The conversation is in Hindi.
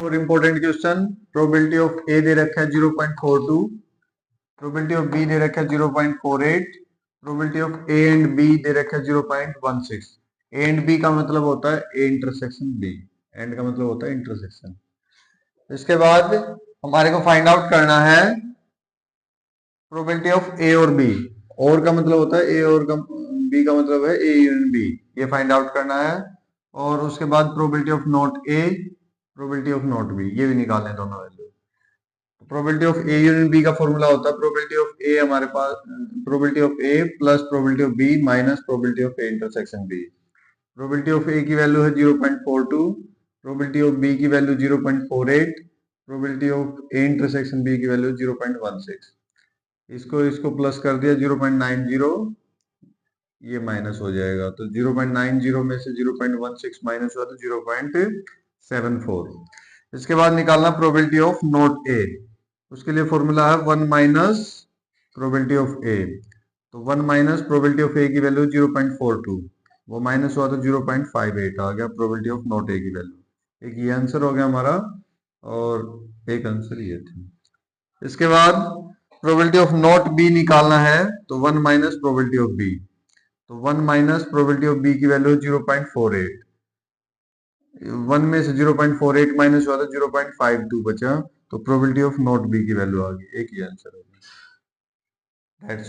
और इम्पोर्टेंट क्वेश्चन, प्रोबेबिलिटी ऑफ ए दे रखा है 0.42, प्रोबेबिलिटी ऑफ बी दे रखा है 0.48, probability of A and B दे रखा है 0.16। ए एंड बी का मतलब होता है ए इंटरसेक्शन बी, एंड का मतलब होता है इंटरसेक्शन। इसके बाद हमारे को फाइंड आउट करना है प्रोबेबिलिटी ऑफ ए और बी। और का मतलब होता है ए और बी का मतलब है ए यूनियन बी, ये फाइंड आउट करना है। और उसके बाद probability of not A, probability of not B, ये भी निकालने दोनों value. Probability of A union B का फॉर्मूला होता है प्रोबेबिलिटी ऑफ ए हमारे पास, probability of A plus probability of B minus probability of A intersection B. Probability of A की वैल्यू है 0.42, प्रोबेबिलिटी ऑफ बी की value 0.48, probability of A intersection B की वैल्यू 0.16। इसको इसको प्लस कर दिया 0.90, ये माइनस हो जाएगा, तो 0.90 में से 0.16 माइनस हुआ तो 0.74। इसके बाद निकालना प्रोबेबिलिटी ऑफ नॉट ए, उसके लिए फॉर्मूला है 1 माइनस प्रोबेबिलिटी ऑफ ए। तो 1 माइनस प्रोबेबिलिटी ऑफ ए की वैल्यू 0.42, वो माइनस हुआ तो 0.58 आ गया प्रोबेबिलिटी ऑफ नॉट ए की वैल्यू। एक ये आंसर हो गया हमारा और एक आंसर ये था। इसके बाद प्रोबेबिलिटी ऑफ नॉट बी निकालना है, तो 1 माइनस प्रोबेबिलिटी ऑफ बी, तो 1 माइनस प्रोबेबिलिटी ऑफ बी की वैल्यू 0.48, 1 में से 0.48 माइनस हुआ तो 0.52 बचा, तो प्रोबेबिलिटी ऑफ नॉट बी की वैल्यू आ गई। एक ही आंसर होगा। That's all.